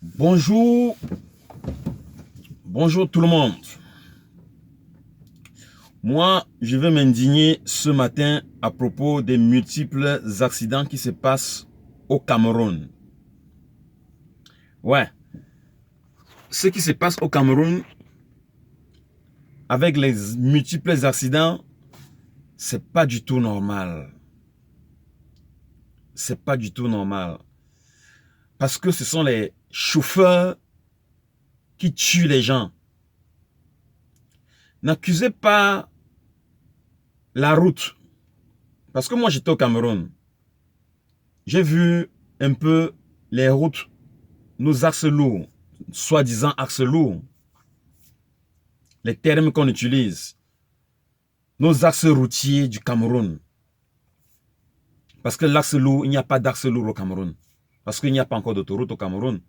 Bonjour, bonjour tout le monde. Moi, je vais m'indigner ce matin à propos des multiples accidents qui se passent au Cameroun. Ouais, ce qui se passe au Cameroun avec les multiples accidents, c'est pas du tout normal. C'est pas du tout normal. Parce que ce sont les chauffeurs qui tuent les gens. N'accusez pas la route. Parce que moi, j'étais au Cameroun. J'ai vu un peu les routes, nos axes lourds, soi-disant axes lourds, les termes qu'on utilise, nos axes routiers du Cameroun. Parce que l'axe lourd, il n'y a pas d'axe lourd au Cameroun. Parce qu'il n'y a pas encore d'autoroute au Cameroun.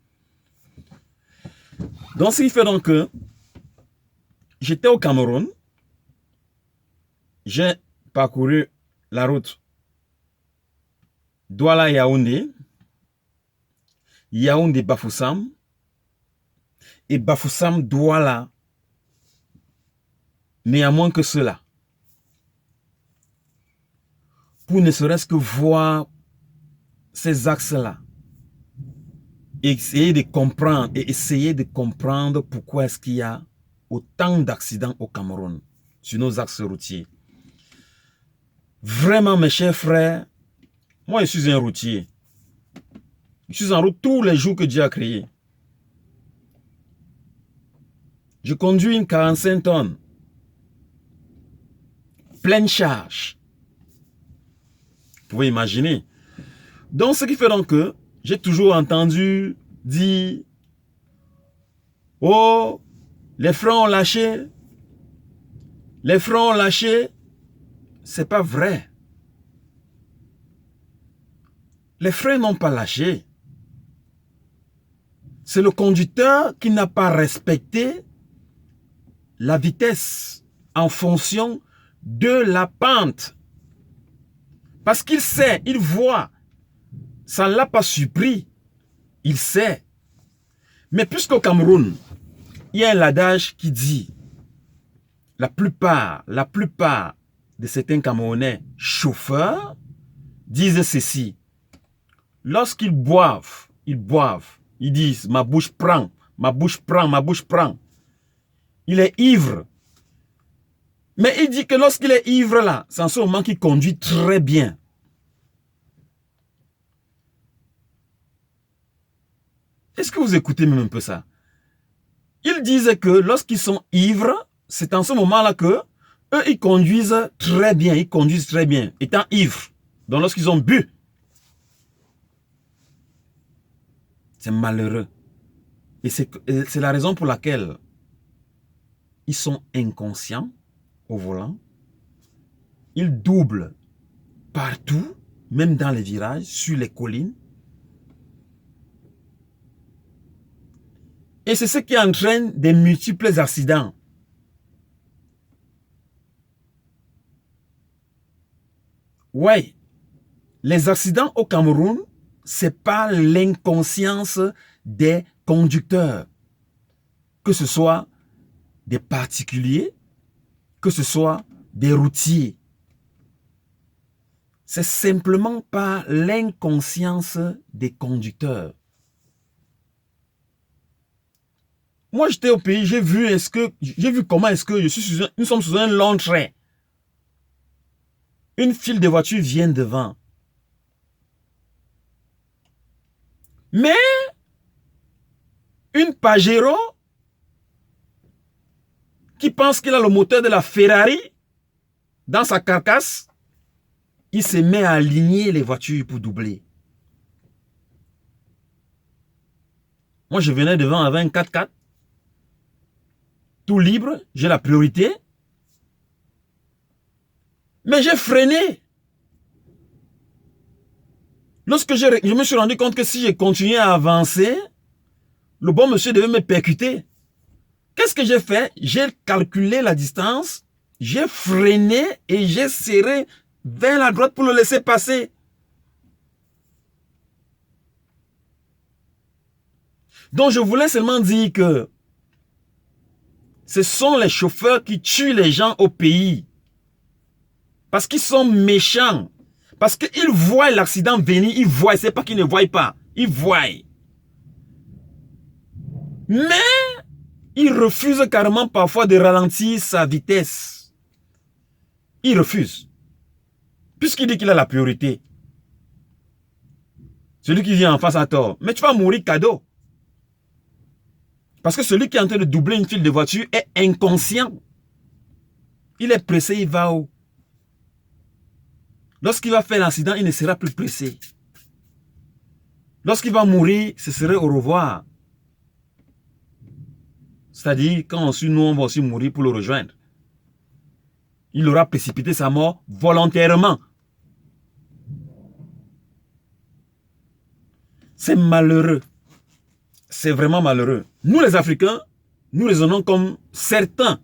Donc, ce qui fait donc que j'étais au Cameroun, j'ai parcouru la route Douala-Yaoundé, Yaoundé-Bafoussam et Bafoussam-Douala. Néanmoins que cela. Pour ne serait-ce que voir ces axes-là. Essayer de comprendre pourquoi est-ce qu'il y a autant d'accidents au Cameroun sur nos axes routiers. Vraiment, mes chers frères, moi je suis un routier. Je suis en route tous les jours que Dieu a créé. Je conduis une 45 tonnes. Pleine charge. Vous pouvez imaginer. Donc, ce qui fait donc que j'ai toujours entendu dire « Oh, les freins ont lâché. Les freins ont lâché. » C'est pas vrai. Les freins n'ont pas lâché. C'est le conducteur qui n'a pas respecté la vitesse en fonction de la pente. Parce qu'il sait, il voit. Ça ne l'a pas surpris. Il sait. Mais puisqu'au Cameroun, il y a un adage qui dit la plupart de certains Camerounais chauffeurs disent ceci. Lorsqu'ils boivent, ils disent ma bouche prend, ma bouche prend, ma bouche prend. Il est ivre. Mais il dit que lorsqu'il est ivre là, c'est en ce moment qu'il conduit très bien. Est-ce que vous écoutez même un peu ça? Ils disent que lorsqu'ils sont ivres, c'est en ce moment-là que eux, ils conduisent très bien, étant ivres. Donc lorsqu'ils ont bu, c'est malheureux. Et c'est la raison pour laquelle ils sont inconscients au volant. Ils doublent partout, même dans les virages, sur les collines. Et c'est ce qui entraîne des multiples accidents. Ouais, les accidents au Cameroun, c'est pas l'inconscience des conducteurs. Que ce soit des particuliers, que ce soit des routiers. C'est simplement pas l'inconscience des conducteurs. Moi, j'étais au pays, j'ai vu comment est-ce que nous sommes sur un long trait. Une file de voitures vient devant. Mais une Pajero qui pense qu'il a le moteur de la Ferrari dans sa carcasse, il se met à aligner les voitures pour doubler. Moi, je venais devant avec un 4x4. Tout libre, j'ai la priorité. Mais j'ai freiné. Lorsque je me suis rendu compte que si je continuais à avancer, le bon monsieur devait me percuter. Qu'est-ce que j'ai fait? J'ai calculé la distance, j'ai freiné et j'ai serré vers la droite pour le laisser passer. Donc je voulais seulement dire que ce sont les chauffeurs qui tuent les gens au pays. Parce qu'ils sont méchants. Parce qu'ils voient l'accident venir, ils voient, c'est pas qu'ils ne voient pas. Ils voient. Mais ils refusent carrément parfois de ralentir sa vitesse. Il refuse. Puisqu'il dit qu'il a la priorité. Celui qui vient en face a tort. Mais tu vas mourir cadeau. Parce que celui qui est en train de doubler une file de voiture est inconscient. Il est pressé, il va où? Lorsqu'il va faire l'accident, il ne sera plus pressé. Lorsqu'il va mourir, ce serait au revoir. C'est-à-dire, quand on suit, nous, on va aussi mourir pour le rejoindre. Il aura précipité sa mort volontairement. C'est malheureux. C'est vraiment malheureux. Nous, les Africains, nous raisonnons comme certains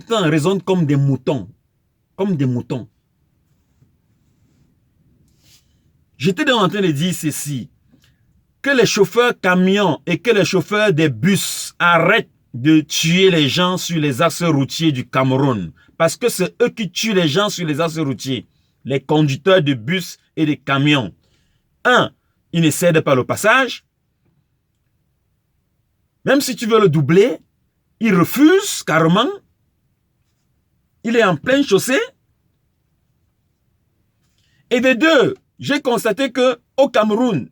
raisonnent comme des moutons. Comme des moutons. J'étais donc en train de dire ceci. Que les chauffeurs camions et que les chauffeurs des bus arrêtent de tuer les gens sur les axes routiers du Cameroun. Parce que c'est eux qui tuent les gens sur les axes routiers. Les conducteurs de bus et de camions. Un, ils ne cèdent pas le passage. Même si tu veux le doubler, il refuse carrément. Il est en pleine chaussée. Et de deux, j'ai constaté que au Cameroun,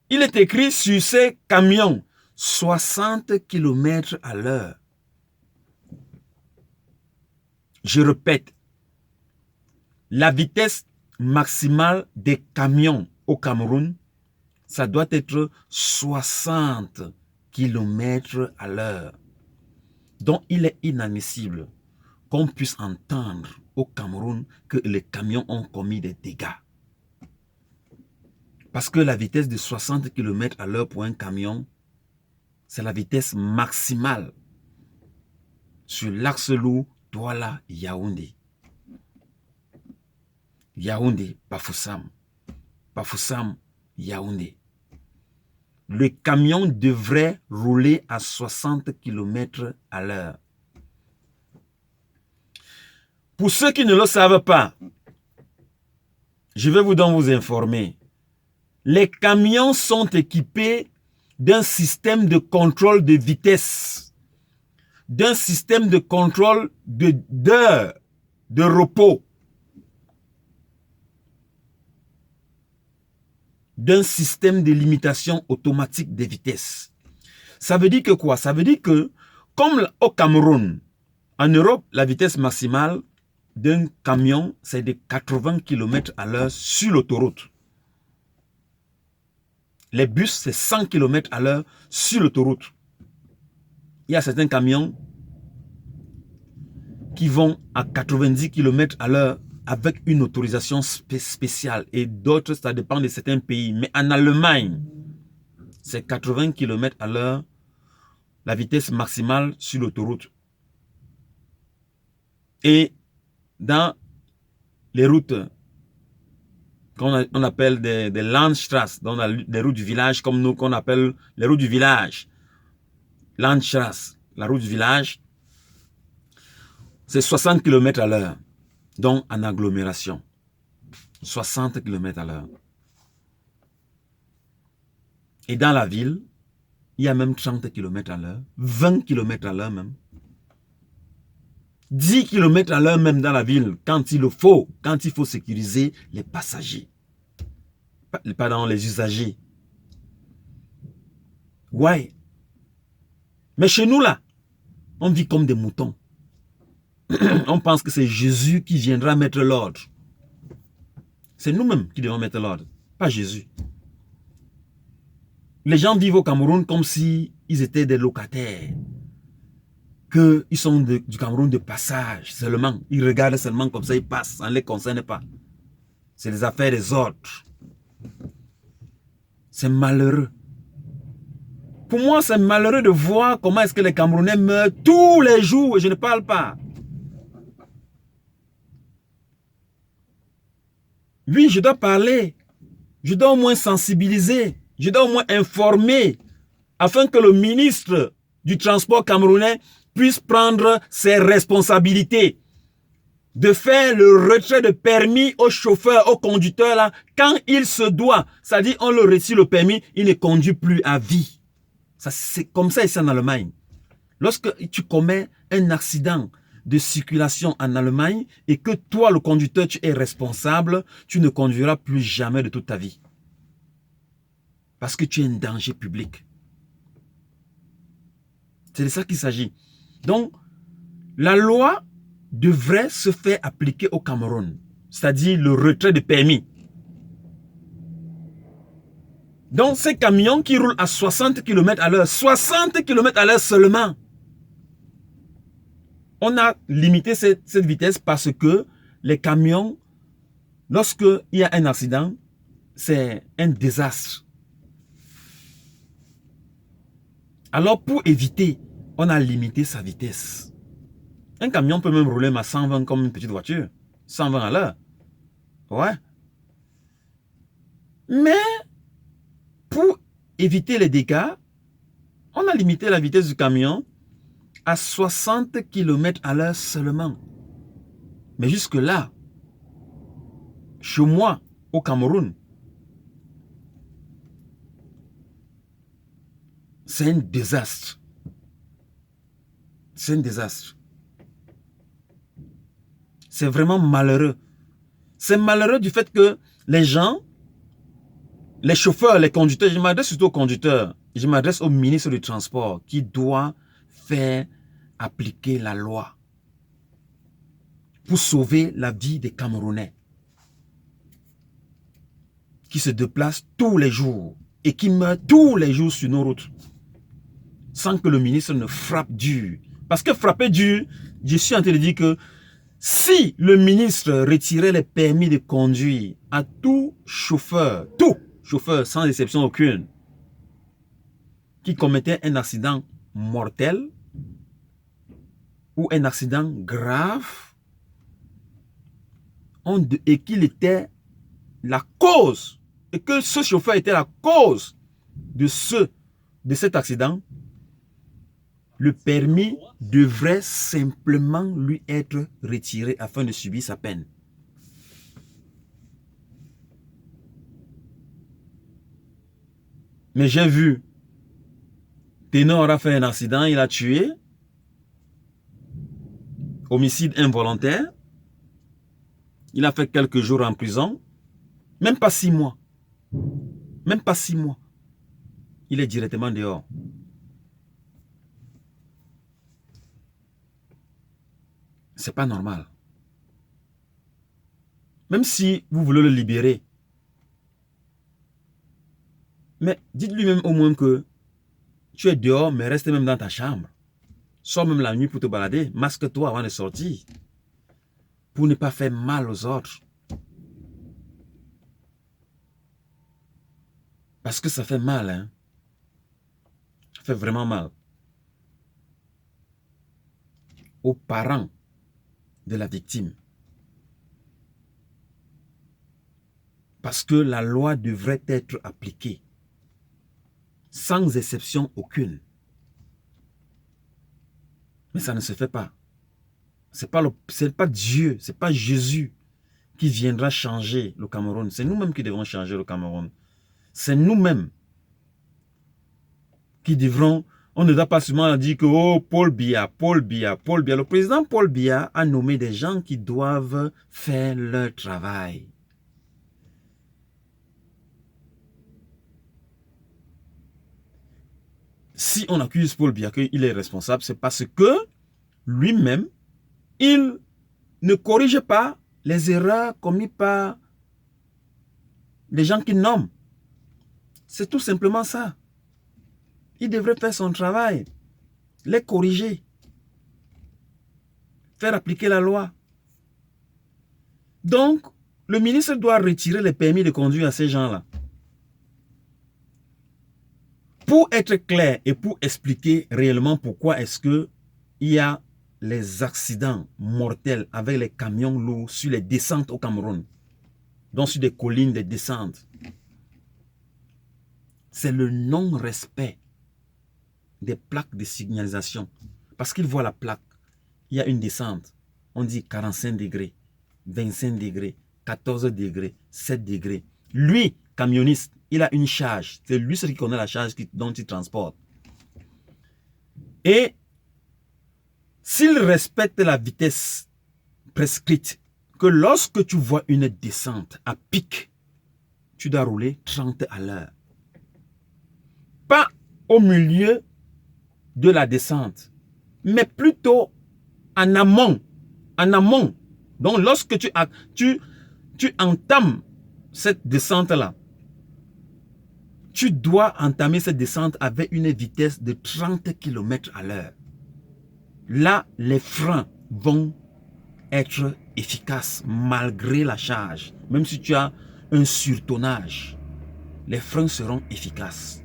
il est écrit sur ces camions 60 km à l'heure. Je répète, la vitesse maximale des camions au Cameroun, ça doit être 60 km à l'heure. Donc, il est inadmissible qu'on puisse entendre au Cameroun que les camions ont commis des dégâts. Parce que la vitesse de 60 km à l'heure pour un camion, c'est la vitesse maximale sur l'axe lourd Douala-Yaoundé. Yaoundé, Bafoussam. Bafoussam, Yaoundé. Le camion devrait rouler à 60 km à l'heure. Pour ceux qui ne le savent pas, je vais donc vous informer. Les camions sont équipés d'un système de contrôle de vitesse, d'un système de contrôle d'heures de repos, d'un système de limitation automatique des vitesses. Ça veut dire que quoi? Ça veut dire que, comme au Cameroun, en Europe, la vitesse maximale d'un camion, c'est de 80 km à l'heure sur l'autoroute. Les bus, c'est 100 km à l'heure sur l'autoroute. Il y a certains camions qui vont à 90 km à l'heure avec une autorisation spéciale. Et d'autres, ça dépend de certains pays. Mais en Allemagne, c'est 80 km à l'heure, la vitesse maximale sur l'autoroute. Et dans les routes qu'on appelle des Landstrasse, dans les routes du village, comme nous, qu'on appelle les routes du village. Landstrasse, la route du village, c'est 60 km à l'heure, donc en agglomération. 60 km à l'heure. Et dans la ville, il y a même 30 km à l'heure, 20 km à l'heure même. 10 km à l'heure même dans la ville, quand il le faut, quand il faut sécuriser les passagers. Pardon, les usagers. Ouais. Mais chez nous là, on vit comme des moutons. On pense que c'est Jésus qui viendra mettre l'ordre. C'est nous-mêmes qui devons mettre l'ordre, pas Jésus. Les gens vivent au Cameroun comme si ils étaient des locataires. Qu'ils sont du Cameroun de passage seulement. Ils regardent seulement comme ça, ils passent, ça ne les concerne pas. C'est les affaires des autres. C'est malheureux. Pour moi, c'est malheureux de voir comment est-ce que les Camerounais meurent tous les jours et je ne parle pas. Oui, je dois parler. Je dois au moins sensibiliser. Je dois au moins informer afin que le ministre du transport camerounais puisse prendre ses responsabilités de faire le retrait de permis aux chauffeurs, aux conducteurs là, quand il se doit. C'est-à-dire, on le retire le permis, il ne conduit plus à vie. C'est comme ça ici en Allemagne. Lorsque tu commets un accident de circulation en Allemagne et que toi, le conducteur, tu es responsable, tu ne conduiras plus jamais de toute ta vie. Parce que tu es un danger public. C'est de ça qu'il s'agit. Donc, la loi devrait se faire appliquer au Cameroun, c'est-à-dire le retrait de permis. Donc, ces camions qui roulent à 60 km à l'heure, 60 km à l'heure seulement, on a limité cette vitesse parce que les camions, lorsqu'il y a un accident, c'est un désastre. Alors, pour éviter, on a limité sa vitesse. Un camion peut même rouler à 120 comme une petite voiture. 120 à l'heure. Ouais. Mais, pour éviter les dégâts, on a limité la vitesse du camion à 60 km à l'heure seulement. Mais jusque-là, chez moi, au Cameroun, c'est un désastre. C'est un désastre. C'est vraiment malheureux. C'est malheureux du fait que les gens, les chauffeurs, les conducteurs, je m'adresse surtout aux conducteurs, je m'adresse au ministre du Transport qui doit faire appliquer la loi pour sauver la vie des Camerounais qui se déplacent tous les jours et qui meurent tous les jours sur nos routes sans que le ministre ne frappe dur. Parce que frapper dur, je suis en train de dire que si le ministre retirait les permis de conduire à tout chauffeur sans exception aucune, qui commettait un accident mortel ou un accident grave, et qu'il était la cause, et que ce chauffeur était la cause de cet accident, le permis devrait simplement lui être retiré afin de subir sa peine. Mais j'ai vu, Ténor a fait un accident, il a tué, homicide involontaire, il a fait quelques jours en prison, même pas 6 mois, même pas 6 mois, il est directement dehors. C'est pas normal. Même si vous voulez le libérer, mais dites-lui même au moins que tu es dehors, mais reste même dans ta chambre. Sors même la nuit pour te balader. Masque-toi avant de sortir. Pour ne pas faire mal aux autres. Parce que ça fait mal, hein. Ça fait vraiment mal. Aux parents de la victime. Parce que la loi devrait être appliquée. Sans exception aucune. Mais ça ne se fait pas. C'est pas Dieu, c'est pas Jésus qui viendra changer le Cameroun. C'est nous-mêmes qui devrons changer le Cameroun. C'est nous-mêmes qui devront... On ne doit pas seulement dire que oh, Paul Biya. Le président Paul Biya a nommé des gens qui doivent faire leur travail. Si on accuse Paul Biya qu'il est responsable, c'est parce que lui-même, il ne corrige pas les erreurs commises par les gens qu'il nomme. C'est tout simplement ça. Il devrait faire son travail, les corriger, faire appliquer la loi. Donc, le ministre doit retirer les permis de conduire à ces gens-là. Pour être clair et pour expliquer réellement pourquoi est-ce qu'il y a les accidents mortels avec les camions lourds sur les descentes au Cameroun, donc sur des collines, des descentes. C'est le non-respect des plaques de signalisation. Parce qu'il voit la plaque. Il y a une descente. On dit 45 degrés, 25 degrés, 14 degrés, 7 degrés. Lui, camionniste, il a une charge. C'est lui celui qui connaît la charge dont il transporte. Et s'il respecte la vitesse prescrite, que lorsque tu vois une descente à pic, tu dois rouler 30 à l'heure. Pas au milieu de la descente, mais plutôt en amont. En amont. Donc, lorsque tu entames cette descente-là, tu dois entamer cette descente avec une vitesse de 30 km à l'heure. Là, les freins vont être efficaces malgré la charge. Même si tu as un surtonnage, les freins seront efficaces.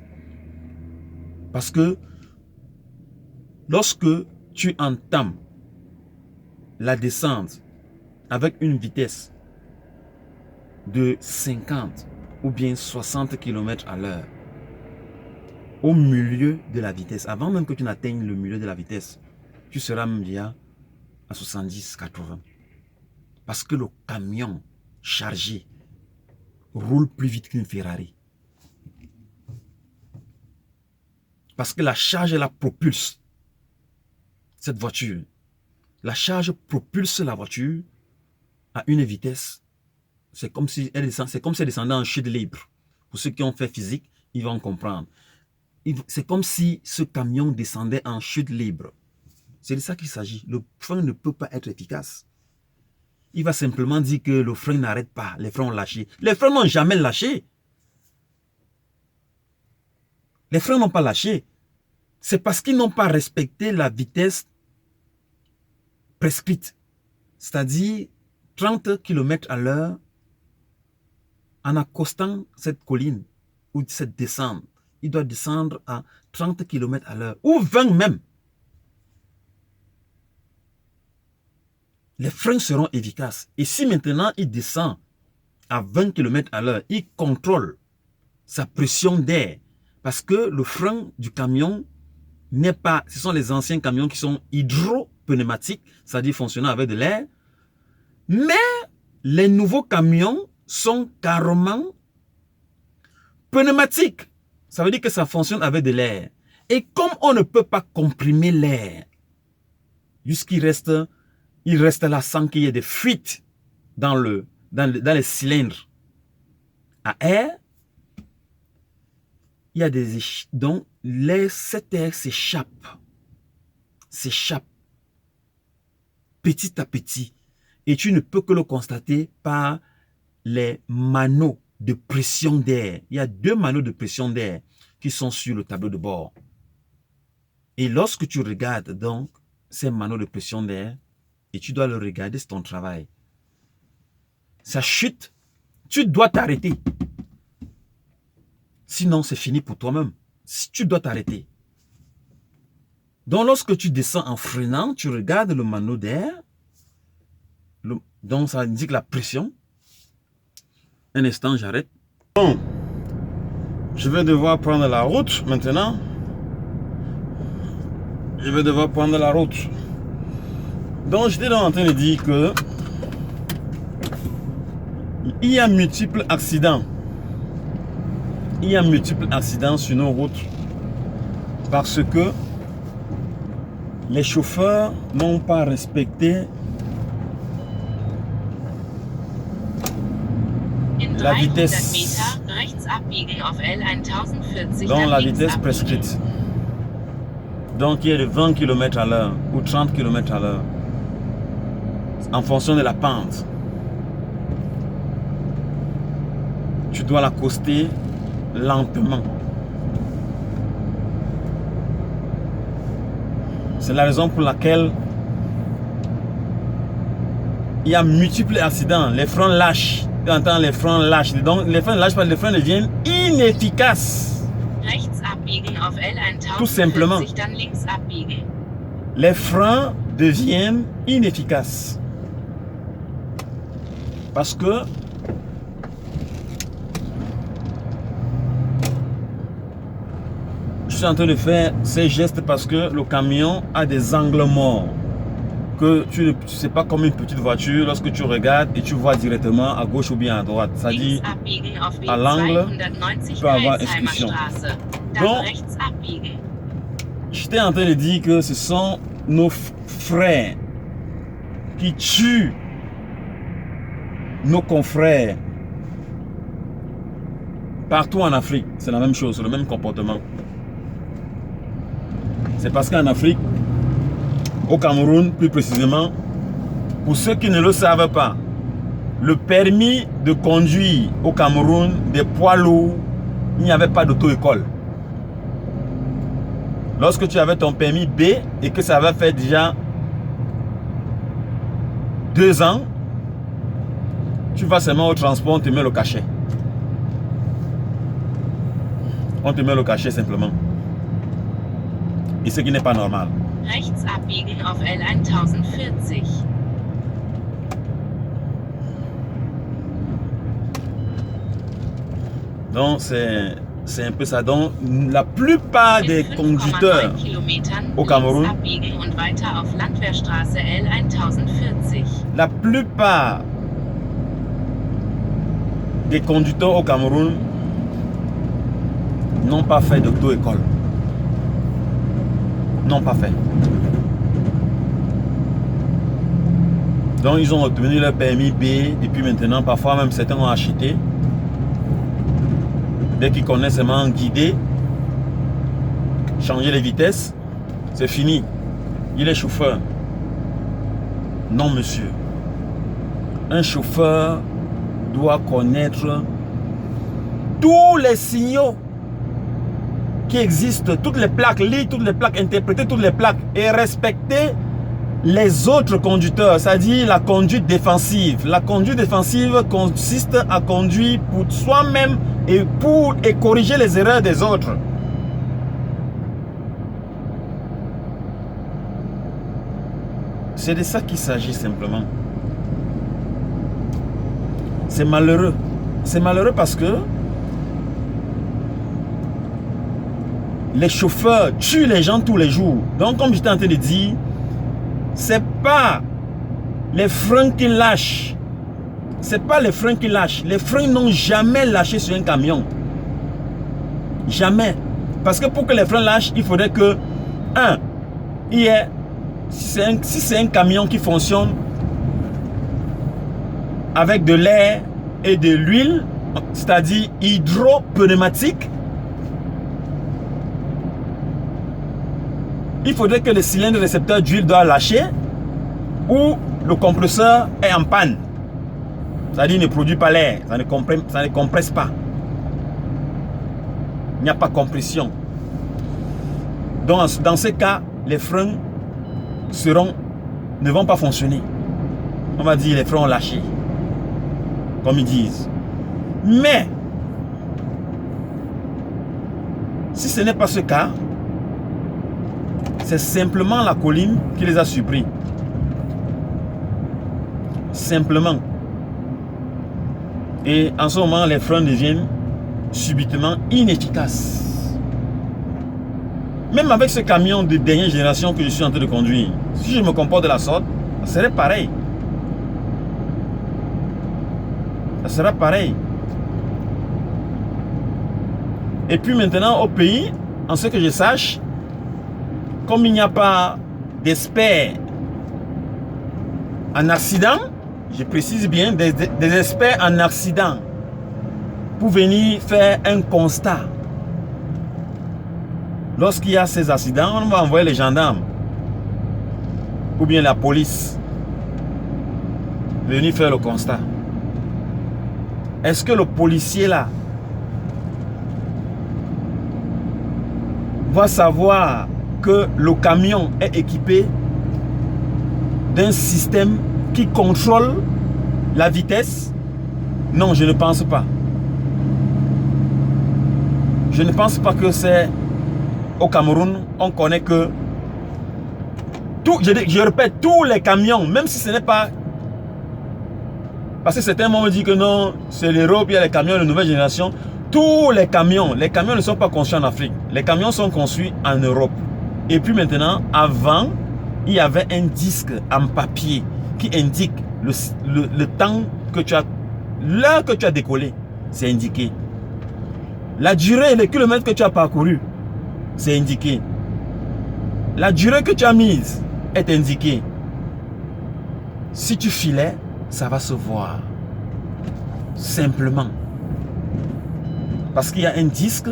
Parce que lorsque tu entames la descente avec une vitesse de 50 ou bien 60 km à l'heure, au milieu de la vitesse, avant même que tu n'atteignes le milieu de la vitesse, tu seras même déjà à 70, 80. Parce que le camion chargé roule plus vite qu'une Ferrari. Parce que la charge, elle la propulse cette voiture. La charge propulse la voiture à une vitesse. C'est comme si elle descendait en chute libre. Pour ceux qui ont fait physique, ils vont comprendre. C'est comme si ce camion descendait en chute libre. C'est de ça qu'il s'agit. Le frein ne peut pas être efficace. Il va simplement dire que le frein n'arrête pas. Les freins ont lâché. Les freins n'ont jamais lâché. Les freins n'ont pas lâché. C'est parce qu'ils n'ont pas respecté la vitesse prescrite. C'est-à-dire 30 km à l'heure en accostant cette colline ou cette descente. Il doit descendre à 30 km à l'heure ou 20 même. Les freins seront efficaces. Et si maintenant il descend à 20 km à l'heure, il contrôle sa pression d'air. Parce que le frein du camion n'est pas... Ce sont les anciens camions qui sont hydropneumatiques, c'est-à-dire fonctionnant avec de l'air. Mais les nouveaux camions sont carrément pneumatiques. Ça veut dire que ça fonctionne avec de l'air. Et comme on ne peut pas comprimer l'air, jusqu'il reste... Il reste là sans qu'il y ait des fuites dans les cylindres à air. Il y a des... Donc, cet air s'échappe petit à petit. Et tu ne peux que le constater par les maneaux de pression d'air. Il y a 2 maneaux de pression d'air qui sont sur le tableau de bord. Et lorsque tu regardes donc ces maneaux de pression d'air, et tu dois le regarder, c'est ton travail. Ça chute, tu dois t'arrêter. Sinon, c'est fini pour toi-même. Tu dois t'arrêter. Donc, lorsque tu descends en freinant, tu regardes le maneau d'air. Donc, ça indique la pression. Un instant, j'arrête. Bon, je vais devoir prendre la route maintenant. Je vais devoir prendre la route. Donc, j'étais en train de dire que il y a multiples accidents. Il y a multiples accidents sur nos routes parce que les chauffeurs n'ont pas respecté la vitesse, donc la vitesse prescrite. Donc, il y a de 20 km à l'heure ou 30 km à l'heure. En fonction de la pente, tu dois l'accoster lentement. C'est la raison pour laquelle il y a multiples accidents. Les freins lâchent. Tu entends, les freins lâchent. Donc, les freins lâchent parce que les freins deviennent inefficaces. Tout simplement. Les freins deviennent inefficaces. Parce que je suis en train de faire ces gestes parce que le camion a des angles morts. Que tu ne sais pas comme une petite voiture, lorsque tu regardes et tu vois directement à gauche ou bien à droite. Ça dit, à l'angle, tu peux avoir excursion. Donc, j'étais en train de dire que ce sont nos frères qui tuent nos confrères. Partout en Afrique, c'est la même chose, c'est le même comportement. C'est parce qu'en Afrique, au Cameroun plus précisément, pour ceux qui ne le savent pas, le permis de conduire au Cameroun des poids lourds, il n'y avait pas d'auto-école. Lorsque tu avais ton permis B et que ça avait fait déjà 2 ans, tu vas seulement au transport, on te met le cachet. On te met le cachet simplement. Et ce qui n'est pas normal. Rechts abbiegen auf L1040. Donc c'est un peu ça. Donc la plupart des conducteurs au Cameroun, la plupart des conducteurs au Cameroun n'ont pas fait d'auto-école. N'ont pas fait. Donc ils ont obtenu leur permis B et puis maintenant parfois même certains ont acheté. Dès qu'ils connaissent seulement guider, changer les vitesses, c'est fini. Il est chauffeur. Non monsieur. Un chauffeur doit connaître tous les signaux qui existent, toutes les plaques, lire toutes les plaques, interpréter toutes les plaques et respecter les autres conducteurs, c'est-à-dire la conduite défensive. La conduite défensive consiste à conduire pour soi-même et corriger les erreurs des autres. C'est de ça qu'il s'agit simplement. C'est malheureux. C'est malheureux parce que les chauffeurs tuent les gens tous les jours. Donc, comme j'étais en train de dire, c'est pas les freins qui lâchent. C'est pas les freins qui lâchent. Les freins n'ont jamais lâché sur un camion. Jamais. Parce que pour que les freins lâchent, il faudrait que, si c'est un camion qui fonctionne avec de l'air et de l'huile, c'est-à-dire hydropneumatique, il faudrait que le cylindre récepteur d'huile doit lâcher ou le compresseur est en panne. C'est-à-dire il ne produit pas l'air, ça ne compresse pas. Il n'y a pas de compression. Donc dans ce cas, les freins ne vont pas fonctionner. On va dire les freins ont lâché, comme ils disent. Mais si ce n'est pas ce cas, c'est simplement la colline qui les a surpris. Simplement. Et en ce moment, les freins deviennent subitement inefficaces. Même avec ce camion de dernière génération que je suis en train de conduire, si je me comporte de la sorte, ça serait pareil. Ça sera pareil. Et puis maintenant, au pays, en ce que je sache, comme il n'y a pas d'experts en accident, je précise bien, des experts en accident pour venir faire un constat. Lorsqu'il y a ces accidents, on va envoyer les gendarmes ou bien la police venir faire le constat. Est-ce que le policier là va savoir que le camion est équipé d'un système qui contrôle la vitesse? Non, je ne pense pas. Je ne pense pas que c'est au Cameroun, on connaît que je répète, tous les camions, même si ce n'est pas, parce que certains m'ont dit que non, c'est l'Europe, il y a les camions de nouvelle génération. tous les camions ne sont pas construits en Afrique. Les camions sont construits en Europe. Et puis maintenant, avant, il y avait un disque en papier qui indique le temps que tu as, l'heure que tu as décollé, c'est indiqué. La durée, les kilomètres que tu as parcouru, c'est indiqué. La durée que tu as mise est indiquée. Si tu filais, ça va se voir. Simplement. Parce qu'il y a un disque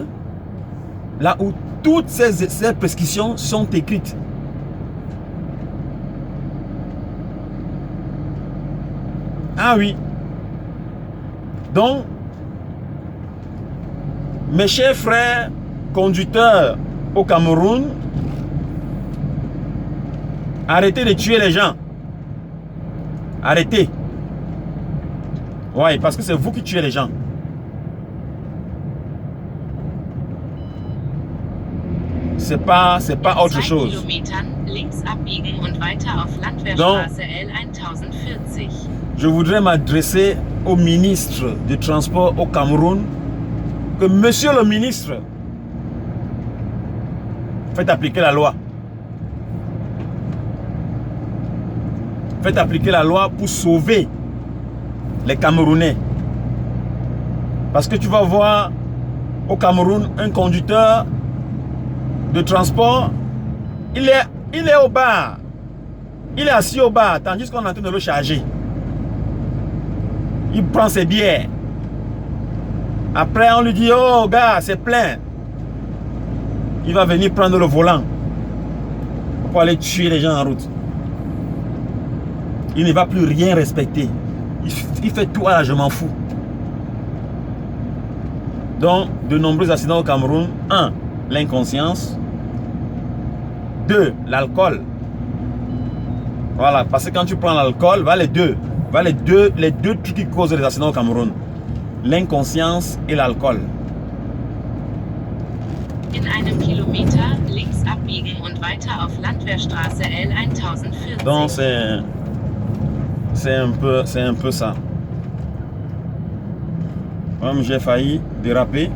là où toutes ces prescriptions sont écrites. Ah oui. Donc, mes chers frères conducteurs au Cameroun, arrêtez de tuer les gens. Arrêtez. Oui, parce que c'est vous qui tuez les gens. C'est pas autre chose. Donc, je voudrais m'adresser au ministre du Transport au Cameroun, que monsieur le ministre, faites appliquer la loi. Faites appliquer la loi pour sauver les Camerounais. Parce que tu vas voir au Cameroun un conducteur de transport, il est au bar. Il est assis au bar, tandis qu'on est en train de le charger. Il prend ses bières. Après, on lui dit, oh gars, c'est plein. Il va venir prendre le volant pour aller tuer les gens en route. Il ne va plus rien respecter. Il fait tout, là, je m'en fous. Donc, de nombreux accidents au Cameroun. 1. L'inconscience. 2. L'alcool. Voilà, parce que quand tu prends l'alcool, les deux trucs qui causent les accidents au Cameroun. L'inconscience et l'alcool. In einem Kilometer links abbiegen und weiter auf Landwehrstraße L 1040. Donc c'est un peu ça. Comme j'ai failli déraper,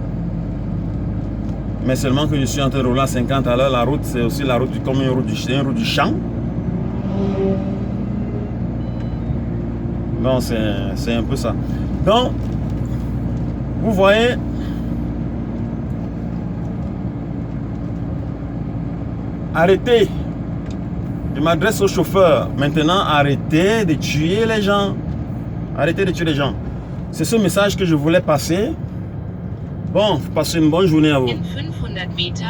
mais seulement que je suis en train de rouler à 50 à l'heure, la route c'est aussi la route comme une route du champ. Donc c'est un peu ça. Donc vous voyez, arrêtez. Je m'adresse au chauffeur. Maintenant, arrêtez de tuer les gens. Arrêtez de tuer les gens. C'est ce message que je voulais passer. Bon, passez une bonne journée à vous. In 500 Meter